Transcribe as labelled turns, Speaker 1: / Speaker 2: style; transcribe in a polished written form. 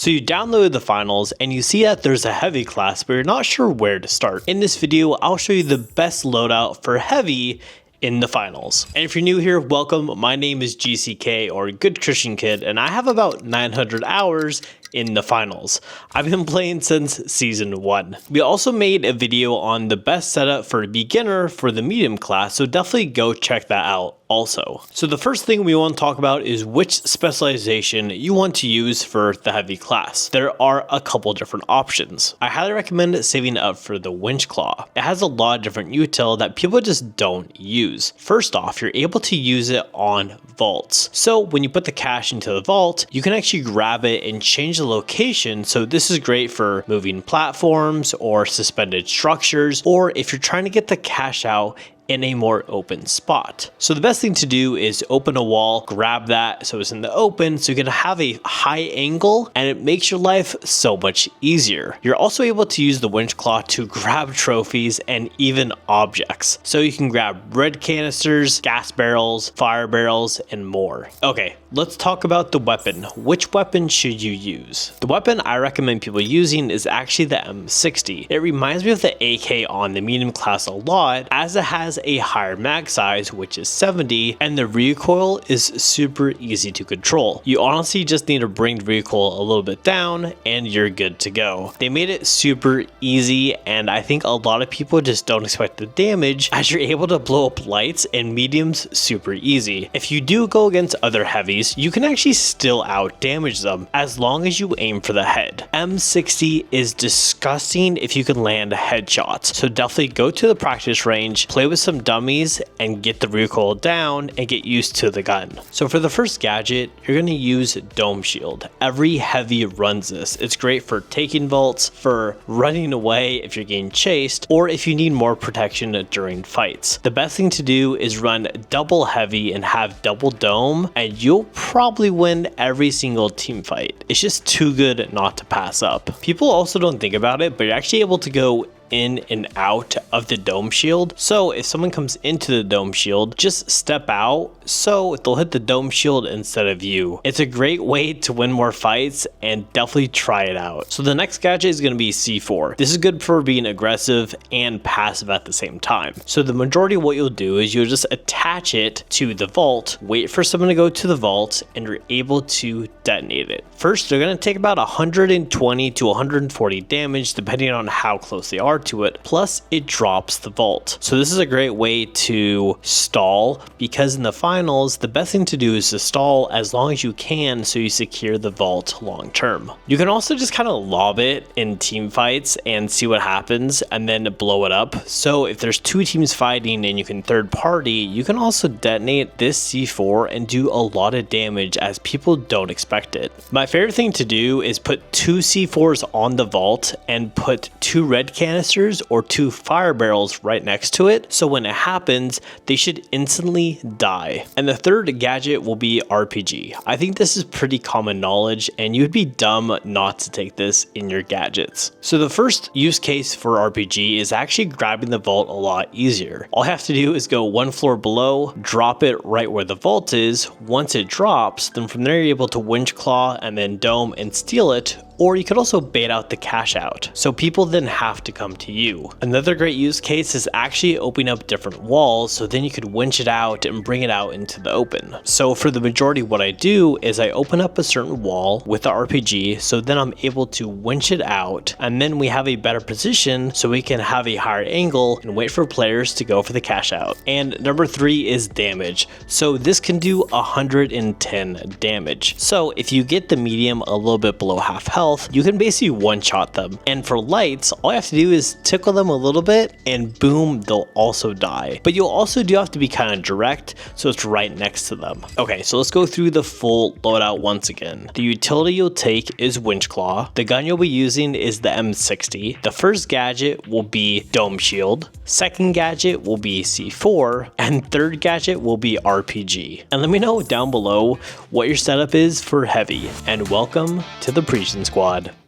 Speaker 1: So you download the finals and you see that there's a heavy class, but you're not sure where to start. In this video, I'll show you the best loadout for heavy in the finals. And if you're new here, welcome. My name is GCK, or Good Christian Kid, and I have about 900 hours in the finals. I've been playing since season 1. We also made a video on the best setup for a beginner for the medium class, so definitely go check that out also. So the first thing we want to talk about is which specialization you want to use for the heavy class. There are a couple different options. I highly recommend saving up for the Winch Claw. It has a lot of different util that people just don't use. First off, you're able to use it on vaults. So when you put the cash into the vault, you can actually grab it and change the location. So this is great for moving platforms or suspended structures, or if you're trying to get the cash out in a more open spot. So the best thing to do is open a wall, grab that so it's in the open, so you can have a high angle and it makes your life so much easier. You're also able to use the Winch Claw to grab trophies and even objects. So you can grab red canisters, gas barrels, fire barrels, and more. Okay, let's talk about the weapon. Which weapon should you use? The weapon I recommend people using is actually the M60. It reminds me of the AK on the medium class a lot, as it has a higher mag size, which is 70, and the recoil is super easy to control. You honestly just need to bring the recoil a little bit down and you're good to go. They made it super easy, and I think a lot of people just don't expect the damage, as you're able to blow up lights and mediums super easy. If you do go against other heavies, you can actually still out damage them as long as you aim for the head. M60 is disgusting if you can land headshots, so definitely go to the practice range, play with some dummies, and get the recoil down and get used to the gun. So for the first gadget, you're going to use Dome Shield. Every heavy runs this. It's great for taking vaults, for running away if you're getting chased, or if you need more protection during fights. The best thing to do is run double heavy and have double dome, and you'll probably win every single team fight. It's just too good not to pass up. People also don't think about it, but you're actually able to go in and out of the dome shield. So if someone comes into the dome shield, just step out so they'll hit the dome shield instead of you. It's a great way to win more fights, and definitely try it out. So the next gadget is going to be C4. This is good for being aggressive and passive at the same time. So the majority of what you'll do is you'll just attach it to the vault, wait for someone to go to the vault, and you're able to detonate it. First, they're going to take about 120 to 140 damage depending on how close they are to it, plus it drops the vault. So this is a great way to stall, because in the finals the best thing to do is to stall as long as you can so you secure the vault long term. You can also just kind of lob it in team fights and see what happens and then blow it up. So if there's two teams fighting and you can third party, you can also detonate this C4 and do a lot of damage as people don't expect it. My favorite thing to do is put 2 C4s on the vault and put 2 red canisters or 2 fire barrels right next to it, so when it happens they should instantly die. And the third gadget will be RPG. I think this is pretty common knowledge, and you'd be dumb not to take this in your gadgets. So the first use case for RPG is actually grabbing the vault a lot easier. All you have to do is go 1 floor below, drop it right where the vault is. Once it drops, then from there you're able to Winch Claw and then dome and steal it, or you could also bait out the cash out, so people then have to come to you. Another great use case is actually opening up different walls, so then you could winch it out and bring it out into the open. So for the majority, what I do is I open up a certain wall with the RPG, so then I'm able to winch it out, and then we have a better position so we can have a higher angle and wait for players to go for the cash out. And number 3 is damage. So this can do 110 damage. So if you get the medium a little bit below half health, you can basically one-shot them. And for lights, all you have to do is tickle them a little bit and boom, they'll also die. But you'll also do have to be kind of direct, so it's right next to them. Okay, so let's go through the full loadout once again. The utility you'll take is Winch Claw. The gun you'll be using is the M60. The first gadget will be Dome Shield. Second gadget will be C4. And third gadget will be RPG. And let me know down below what your setup is for heavy. And welcome to the Preaching Squad.